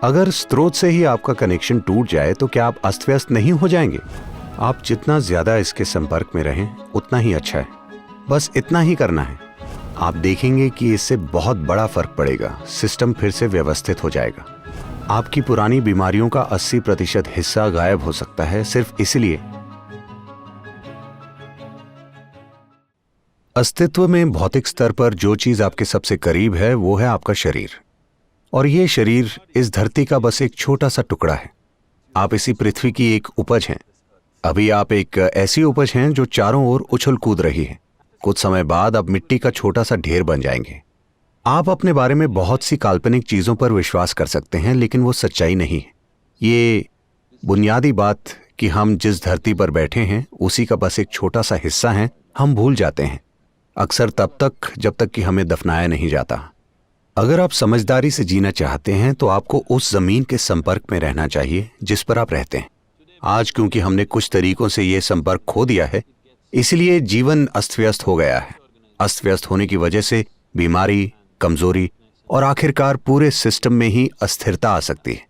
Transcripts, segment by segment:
अगर स्रोत से ही आपका कनेक्शन टूट जाए तो क्या आप अस्त व्यस्त नहीं हो जाएंगे? आप जितना ज्यादा इसके संपर्क में रहें उतना ही अच्छा है। बस इतना ही करना है। आप देखेंगे कि इससे बहुत बड़ा फर्क पड़ेगा। सिस्टम फिर से व्यवस्थित हो जाएगा। आपकी पुरानी बीमारियों का 80% हिस्सा गायब हो सकता है सिर्फ इसलिए। अस्तित्व में भौतिक स्तर पर जो चीज आपके सबसे करीब है वो है आपका शरीर। और ये शरीर इस धरती का बस एक छोटा सा टुकड़ा है। आप इसी पृथ्वी की एक उपज हैं। अभी आप एक ऐसी उपज हैं जो चारों ओर उछल कूद रही है। कुछ समय बाद आप मिट्टी का छोटा सा ढेर बन जाएंगे। आप अपने बारे में बहुत सी काल्पनिक चीजों पर विश्वास कर सकते हैं, लेकिन वो सच्चाई नहीं है। ये बुनियादी बात कि हम जिस धरती पर बैठे हैं उसी का बस एक छोटा सा हिस्सा है, हम भूल जाते हैं, अक्सर तब तक जब तक कि हमें दफनाया नहीं जाता। अगर आप समझदारी से जीना चाहते हैं तो आपको उस जमीन के संपर्क में रहना चाहिए जिस पर आप रहते हैं। आज क्योंकि हमने कुछ तरीकों से यह संपर्क खो दिया है, इसलिए जीवन अस्त व्यस्त हो गया है। अस्त व्यस्त होने की वजह से बीमारी, कमजोरी और आखिरकार पूरे सिस्टम में ही अस्थिरता आ सकती है।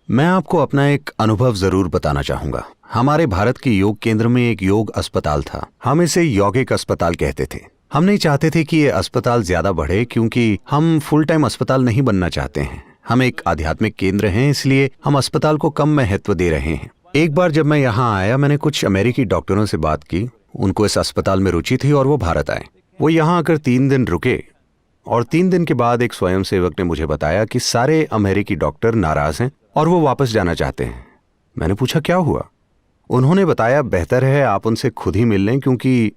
मैं आपको अपना एक अनुभव जरूर बताना चाहूंगा। हमारे भारत के योग केंद्र में एक योग अस्पताल था। हम इसे यौगिक अस्पताल कहते थे। हम नहीं चाहते थे कि ये अस्पताल ज्यादा बढ़े, क्योंकि हम फुल टाइम अस्पताल नहीं बनना चाहते हैं। हम एक आध्यात्मिक केंद्र हैं, इसलिए हम अस्पताल को कम महत्व दे रहे हैं। एक बार जब मैं यहाँ आया, मैंने कुछ अमेरिकी डॉक्टरों से बात की। उनको इस अस्पताल में रुचि थी और वो भारत आए। वो यहाँ आकर 3 दिन रुके और 3 दिन के बाद एक स्वयंसेवक ने मुझे बताया कि सारे अमेरिकी डॉक्टर नाराज हैं और वो वापस जाना चाहते हैं। मैंने पूछा क्या हुआ? उन्होंने बताया बेहतर है आप उनसे खुद ही मिल लें, क्योंकि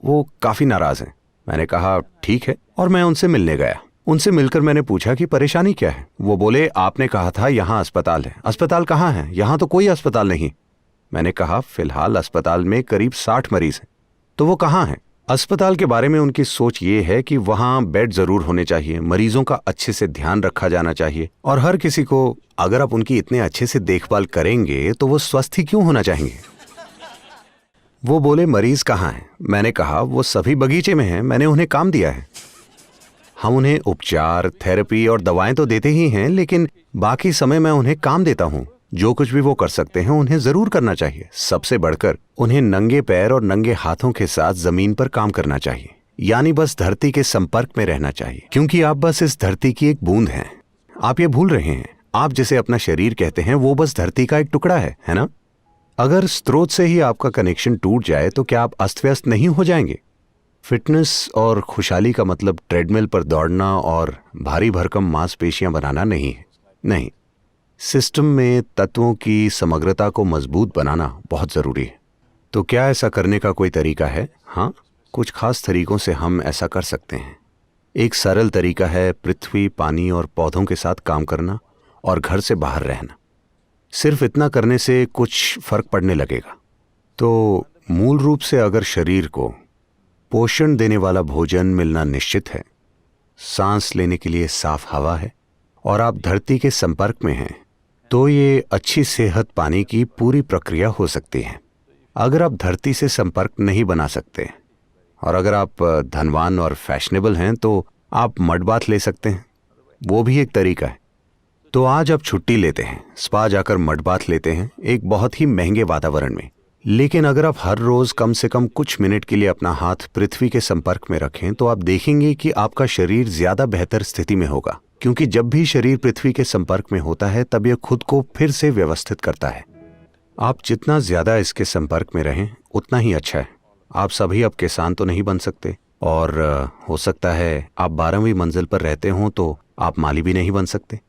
वो काफी नाराज हैं। मैंने कहा ठीक है, और मैं उनसे मिलने गया। उनसे मिलकर मैंने पूछा कि परेशानी क्या है। वो बोले आपने कहा था यहाँ अस्पताल है। अस्पताल कहाँ है? यहाँ तो कोई अस्पताल नहीं। मैंने कहा फिलहाल अस्पताल में करीब 60 मरीज हैं। तो वो कहाँ हैं? अस्पताल के बारे में उनकी सोच ये है कि वहाँ बेड जरूर होने चाहिए, मरीजों का अच्छे से ध्यान रखा जाना चाहिए, और हर किसी को अगर आप उनकी इतने अच्छे से देखभाल करेंगे तो वो स्वस्थ ही क्यों होना चाहेंगे? वो बोले मरीज कहाँ हैं? मैंने कहा वो सभी बगीचे में हैं, मैंने उन्हें काम दिया है। हम उन्हें उपचार, थेरेपी और दवाएं तो देते ही हैं, लेकिन बाकी समय मैं उन्हें काम देता हूँ। जो कुछ भी वो कर सकते हैं उन्हें जरूर करना चाहिए। सबसे बढ़कर उन्हें नंगे पैर और नंगे हाथों के साथ जमीन पर काम करना चाहिए, यानी बस धरती के संपर्क में रहना चाहिए, क्योंकि आप बस इस धरती की एक बूंद हैं। आप ये भूल रहे हैं, आप जिसे अपना शरीर कहते हैं वो बस धरती का एक टुकड़ा है ना? अगर स्रोत से ही आपका कनेक्शन टूट जाए तो क्या आप अस्त व्यस्त नहीं हो जाएंगे? फिटनेस और खुशहाली का मतलब ट्रेडमिल पर दौड़ना और भारी भरकम मांसपेशियां बनाना नहीं है। नहीं, सिस्टम में तत्वों की समग्रता को मजबूत बनाना बहुत जरूरी है। तो क्या ऐसा करने का कोई तरीका है? हाँ, कुछ खास तरीकों से हम ऐसा कर सकते हैं। एक सरल तरीका है पृथ्वी, पानी और पौधों के साथ काम करना और घर से बाहर रहना। सिर्फ इतना करने से कुछ फर्क पड़ने लगेगा। तो मूल रूप से अगर शरीर को पोषण देने वाला भोजन मिलना निश्चित है, सांस लेने के लिए साफ हवा है और आप धरती के संपर्क में हैं, तो ये अच्छी सेहत पाने की पूरी प्रक्रिया हो सकती है। अगर आप धरती से संपर्क नहीं बना सकते और अगर आप धनवान और फैशनेबल हैं तो आप मड बाथ ले सकते हैं, वो भी एक तरीका है। तो आज आप छुट्टी लेते हैं, स्पा जाकर मड बाथ लेते हैं एक बहुत ही महंगे वातावरण में। लेकिन अगर आप हर रोज कम से कम कुछ मिनट के लिए अपना हाथ पृथ्वी के संपर्क में रखें तो आप देखेंगे कि आपका शरीर ज्यादा बेहतर स्थिति में होगा, क्योंकि जब भी शरीर पृथ्वी के संपर्क में होता है तब यह खुद को फिर से व्यवस्थित करता है। आप जितना ज्यादा इसके संपर्क में रहें उतना ही अच्छा है। आप सभी अब किसान तो नहीं बन सकते, और हो सकता है आप 12वीं मंजिल पर रहते हों तो आप माली भी नहीं बन सकते,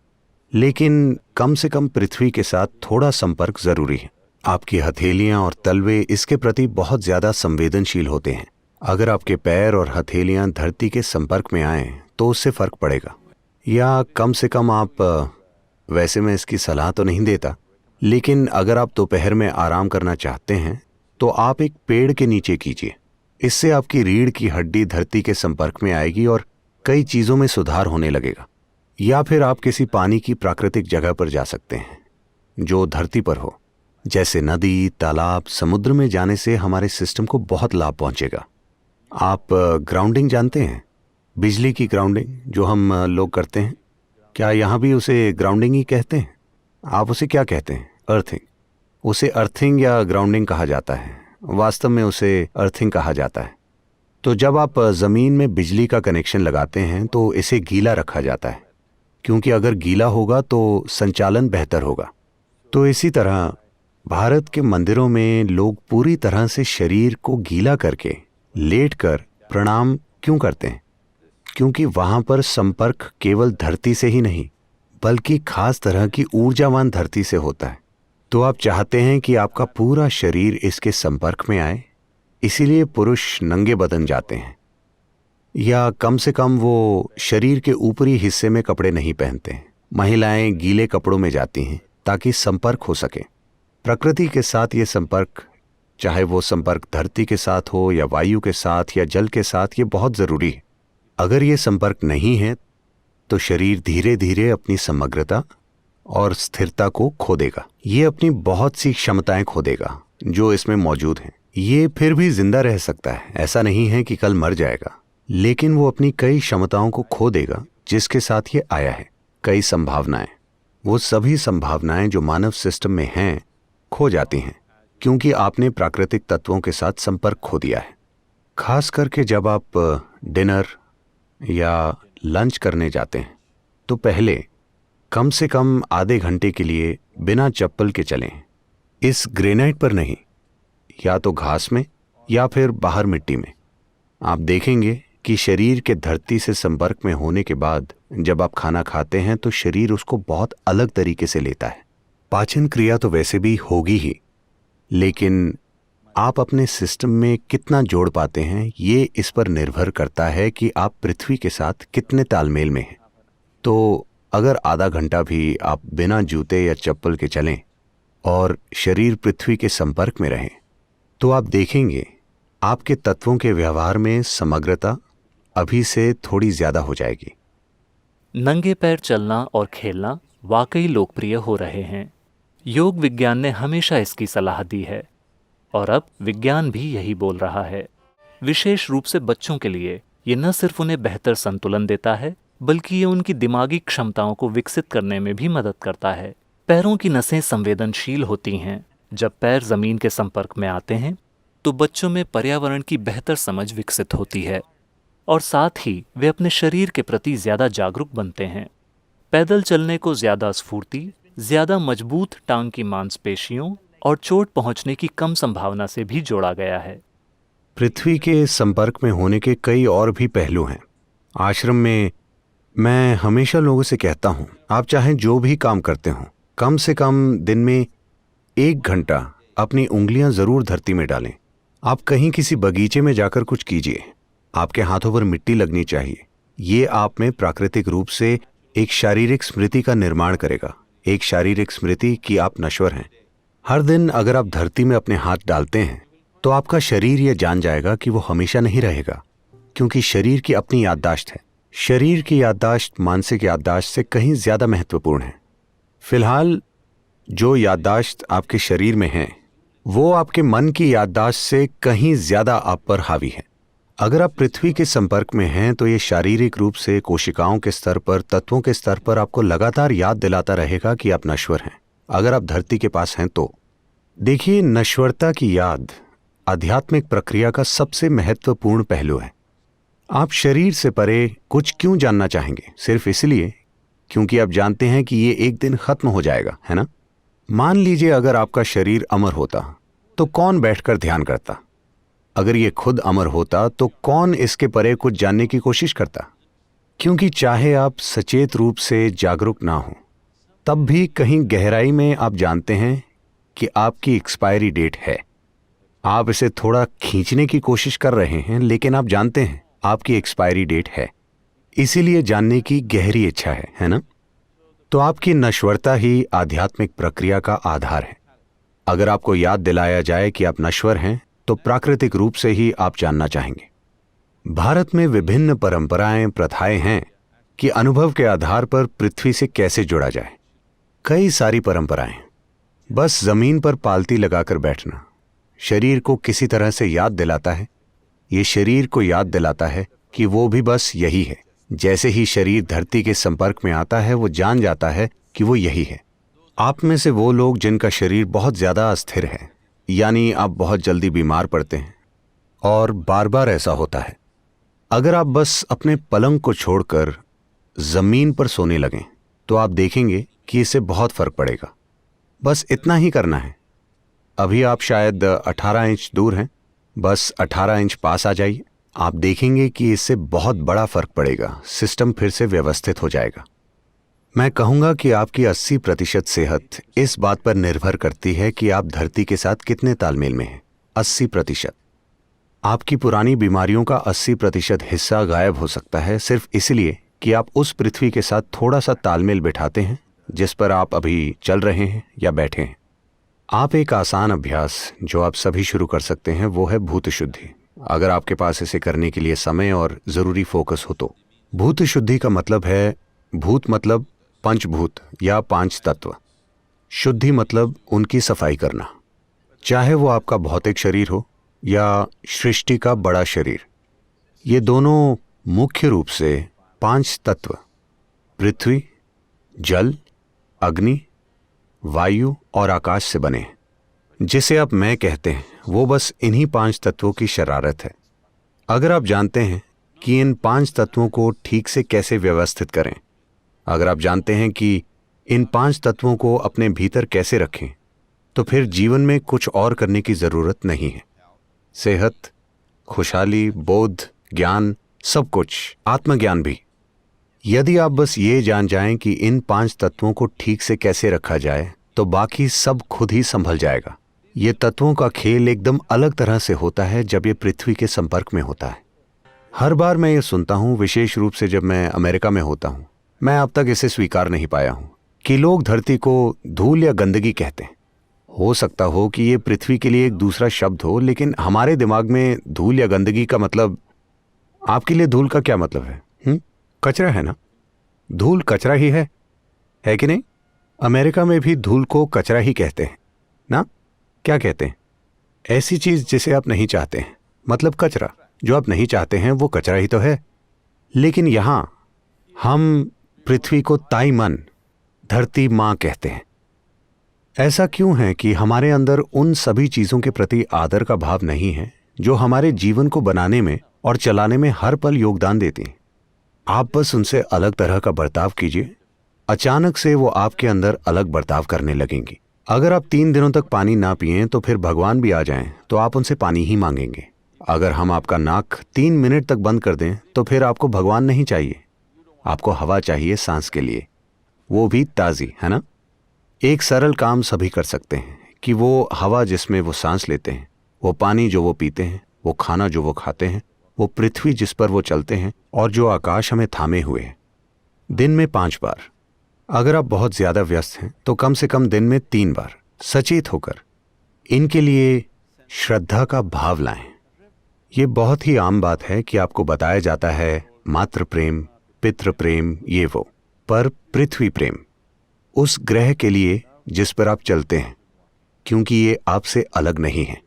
लेकिन कम से कम पृथ्वी के साथ थोड़ा संपर्क जरूरी है। आपकी हथेलियां और तलवे इसके प्रति बहुत ज्यादा संवेदनशील होते हैं। अगर आपके पैर और हथेलियां धरती के संपर्क में आए तो उससे फर्क पड़ेगा, या कम से कम आप, वैसे मैं इसकी सलाह तो नहीं देता, लेकिन अगर आप दोपहर में आराम करना चाहते हैं तो आप एक पेड़ के नीचे कीजिए। इससे आपकी रीढ़ की हड्डी धरती के संपर्क में आएगी और कई चीजों में सुधार होने लगेगा। या फिर आप किसी पानी की प्राकृतिक जगह पर जा सकते हैं जो धरती पर हो, जैसे नदी, तालाब, समुद्र में जाने से हमारे सिस्टम को बहुत लाभ पहुंचेगा। आप ग्राउंडिंग जानते हैं? बिजली की ग्राउंडिंग जो हम लोग करते हैं। क्या यहाँ भी उसे ग्राउंडिंग ही कहते हैं? आप उसे क्या कहते हैं? अर्थिंग। उसे अर्थिंग या ग्राउंडिंग कहा जाता है। वास्तव में उसे अर्थिंग कहा जाता है। तो जब आप ज़मीन में बिजली का कनेक्शन लगाते हैं तो इसे गीला रखा जाता है, क्योंकि अगर गीला होगा तो संचालन बेहतर होगा। तो इसी तरह भारत के मंदिरों में लोग पूरी तरह से शरीर को गीला करके लेटकर प्रणाम क्यों करते हैं? क्योंकि वहां पर संपर्क केवल धरती से ही नहीं, बल्कि खास तरह की ऊर्जावान धरती से होता है। तो आप चाहते हैं कि आपका पूरा शरीर इसके संपर्क में आए, इसीलिए पुरुष नंगे बदन जाते हैं, या कम से कम वो शरीर के ऊपरी हिस्से में कपड़े नहीं पहनते हैं। महिलाएं गीले कपड़ों में जाती हैं ताकि संपर्क हो सके प्रकृति के साथ। ये संपर्क, चाहे वो संपर्क धरती के साथ हो या वायु के साथ या जल के साथ, ये बहुत ज़रूरी है। अगर ये संपर्क नहीं है तो शरीर धीरे धीरे अपनी समग्रता और स्थिरता को खो देगा। ये अपनी बहुत सी क्षमताएं खो देगा जो इसमें मौजूद हैं। ये फिर भी जिंदा रह सकता है, ऐसा नहीं है कि कल मर जाएगा, लेकिन वो अपनी कई क्षमताओं को खो देगा जिसके साथ ये आया है। कई संभावनाएं, वो सभी संभावनाएं जो मानव सिस्टम में हैं, खो जाती हैं क्योंकि आपने प्राकृतिक तत्वों के साथ संपर्क खो दिया है। खास करके जब आप डिनर या लंच करने जाते हैं तो पहले कम से कम आधे घंटे के लिए बिना चप्पल के चलें। इस ग्रेनाइट पर नहीं, या तो घास में या फिर बाहर मिट्टी में। आप देखेंगे कि शरीर के धरती से संपर्क में होने के बाद जब आप खाना खाते हैं तो शरीर उसको बहुत अलग तरीके से लेता है। पाचन क्रिया तो वैसे भी होगी ही, लेकिन आप अपने सिस्टम में कितना जोड़ पाते हैं ये इस पर निर्भर करता है कि आप पृथ्वी के साथ कितने तालमेल में हैं। तो अगर आधा घंटा भी आप बिना जूते या चप्पल के चलें और शरीर पृथ्वी के संपर्क में रहें तो आप देखेंगे आपके तत्वों के व्यवहार में समग्रता अभी से थोड़ी ज्यादा हो जाएगी। नंगे पैर चलना और खेलना वाकई लोकप्रिय हो रहे हैं। योग विज्ञान ने हमेशा इसकी सलाह दी है और अब विज्ञान भी यही बोल रहा है। विशेष रूप से बच्चों के लिए ये न सिर्फ उन्हें बेहतर संतुलन देता है, बल्कि ये उनकी दिमागी क्षमताओं को विकसित करने में भी मदद करता है। पैरों की नसें संवेदनशील होती हैं। जब पैर जमीन के संपर्क में आते हैं तो बच्चों में पर्यावरण की बेहतर समझ विकसित होती है और साथ ही वे अपने शरीर के प्रति ज्यादा जागरूक बनते हैं। पैदल चलने को ज्यादा स्फूर्ति, ज्यादा मजबूत टांग की मांसपेशियों और चोट पहुंचने की कम संभावना से भी जोड़ा गया है। पृथ्वी के संपर्क में होने के कई और भी पहलू हैं। आश्रम में मैं हमेशा लोगों से कहता हूं, आप चाहे जो भी काम करते हो, कम से कम दिन में 1 घंटा अपनी उंगलियां जरूर धरती में डालें। आप कहीं किसी बगीचे में जाकर कुछ कीजिए, आपके हाथों पर मिट्टी लगनी चाहिए। ये आप में प्राकृतिक रूप से एक शारीरिक स्मृति का निर्माण करेगा, एक शारीरिक स्मृति कि आप नश्वर हैं। हर दिन अगर आप धरती में अपने हाथ डालते हैं तो आपका शरीर यह जान जाएगा कि वो हमेशा नहीं रहेगा, क्योंकि शरीर की अपनी याददाश्त है। शरीर की याददाश्त मानसिक याददाश्त से कहीं ज्यादा महत्वपूर्ण है। फिलहाल जो याददाश्त आपके शरीर में है वो आपके मन की याददाश्त से कहीं ज्यादा आप पर हावी है। अगर आप पृथ्वी के संपर्क में हैं तो ये शारीरिक रूप से कोशिकाओं के स्तर पर, तत्वों के स्तर पर आपको लगातार याद दिलाता रहेगा कि आप नश्वर हैं। अगर आप धरती के पास हैं तो देखिए, नश्वरता की याद आध्यात्मिक प्रक्रिया का सबसे महत्वपूर्ण पहलू है। आप शरीर से परे कुछ क्यों जानना चाहेंगे? सिर्फ इसलिए क्योंकि आप जानते हैं कि ये एक दिन खत्म हो जाएगा, है ना? मान लीजिए अगर आपका शरीर अमर होता तो कौन बैठकर ध्यान करता? अगर ये खुद अमर होता तो कौन इसके परे कुछ जानने की कोशिश करता? क्योंकि चाहे आप सचेत रूप से जागरूक ना हो, तब भी कहीं गहराई में आप जानते हैं कि आपकी एक्सपायरी डेट है। आप इसे थोड़ा खींचने की कोशिश कर रहे हैं, लेकिन आप जानते हैं आपकी एक्सपायरी डेट है। इसीलिए जानने की गहरी इच्छा है ना? तो आपकी नश्वरता ही आध्यात्मिक प्रक्रिया का आधार है। अगर आपको याद दिलाया जाए कि आप नश्वर हैं तो प्राकृतिक रूप से ही आप जानना चाहेंगे। भारत में विभिन्न परंपराएं, प्रथाएं हैं कि अनुभव के आधार पर पृथ्वी से कैसे जुड़ा जाए। कई सारी परंपराएं। बस जमीन पर पालती लगाकर बैठना शरीर को किसी तरह से याद दिलाता है। ये शरीर को याद दिलाता है कि वो भी बस यही है, जैसे ही शरीर धरती के संपर्क में आता है वो जान जाता है कि वो यही है। आप में से वो लोग जिनका शरीर बहुत ज्यादा अस्थिर है, यानी आप बहुत जल्दी बीमार पड़ते हैं और बार बार ऐसा होता है, अगर आप बस अपने पलंग को छोड़कर जमीन पर सोने लगें तो आप देखेंगे कि इससे बहुत फर्क पड़ेगा। बस इतना ही करना है। अभी आप शायद 18 इंच दूर हैं, बस 18 इंच पास आ जाइए, आप देखेंगे कि इससे बहुत बड़ा फर्क पड़ेगा। सिस्टम फिर से व्यवस्थित हो जाएगा। मैं कहूंगा कि आपकी 80% सेहत इस बात पर निर्भर करती है कि आप धरती के साथ कितने तालमेल में हैं। 80%। आपकी पुरानी बीमारियों का 80% हिस्सा गायब हो सकता है सिर्फ इसलिए कि आप उस पृथ्वी के साथ थोड़ा सा तालमेल बिठाते हैं जिस पर आप अभी चल रहे हैं या बैठे हैं। आप एक आसान अभ्यास जो आप सभी शुरू कर सकते हैं वो है भूत शुद्धि, अगर आपके पास इसे करने के लिए समय और जरूरी फोकस हो तो। भूत शुद्धि का मतलब है, भूत मतलब पंचभूत या 5 तत्व, शुद्धि मतलब उनकी सफाई करना, चाहे वो आपका भौतिक शरीर हो या सृष्टि का बड़ा शरीर। ये दोनों मुख्य रूप से 5 तत्व पृथ्वी, जल, अग्नि, वायु और आकाश से बने हैं। जिसे आप मैं कहते हैं वो बस इन्हीं 5 तत्वों की शरारत है। अगर आप जानते हैं कि इन 5 तत्वों को ठीक से कैसे व्यवस्थित करें, अगर आप जानते हैं कि इन 5 तत्वों को अपने भीतर कैसे रखें, तो फिर जीवन में कुछ और करने की जरूरत नहीं है। सेहत, खुशहाली, बोध, ज्ञान, सब कुछ, आत्मज्ञान भी। यदि आप बस ये जान जाएं कि इन 5 तत्वों को ठीक से कैसे रखा जाए तो बाकी सब खुद ही संभल जाएगा। ये तत्वों का खेल एकदम अलग तरह से होता है जब ये पृथ्वी के संपर्क में होता है। हर बार मैं ये सुनता हूं, विशेष रूप से जब मैं अमेरिका में होता हूं, मैं अब तक इसे स्वीकार नहीं पाया हूं कि लोग धरती को धूल या गंदगी कहते हैं। हो सकता हो कि ये पृथ्वी के लिए एक दूसरा शब्द हो, लेकिन हमारे दिमाग में धूल या गंदगी का मतलब, आपके लिए धूल का क्या मतलब है? कचरा है ना? धूल कचरा ही है कि नहीं? अमेरिका में भी धूल को कचरा ही कहते हैं ना? क्या कहते हैं? ऐसी चीज जिसे आप नहीं चाहते हैं, मतलब कचरा। जो आप नहीं चाहते हैं वो कचरा ही तो है। लेकिन यहां हम पृथ्वी को ताई मन, धरती मां कहते हैं। ऐसा क्यों है कि हमारे अंदर उन सभी चीजों के प्रति आदर का भाव नहीं है जो हमारे जीवन को बनाने में और चलाने में हर पल योगदान देती हैं? आप बस उनसे अलग तरह का बर्ताव कीजिए, अचानक से वो आपके अंदर अलग बर्ताव करने लगेंगी। अगर आप 3 दिनों तक पानी ना पिएं तो फिर भगवान भी आ जाएं तो आप उनसे पानी ही मांगेंगे। अगर हम आपका नाक 3 मिनट तक बंद कर दें तो फिर आपको भगवान नहीं चाहिए, आपको हवा चाहिए सांस के लिए, वो भी ताजी, है ना? एक सरल काम सभी कर सकते हैं कि वो हवा जिसमें वो सांस लेते हैं, वो पानी जो वो पीते हैं, वो खाना जो वो खाते हैं, वो पृथ्वी जिस पर वो चलते हैं और जो आकाश हमें थामे हुए है, दिन में 5 बार। अगर आप बहुत ज्यादा व्यस्त हैं तो कम से कम दिन में 3 बार सचेत होकर इनके लिए श्रद्धा का भाव लाएं। ये बहुत ही आम बात है कि आपको बताया जाता है मातृ प्रेम, पितृ प्रेम, ये वो, पर पृथ्वी प्रेम, उस ग्रह के लिए जिस पर आप चलते हैं, क्योंकि ये आपसे अलग नहीं है।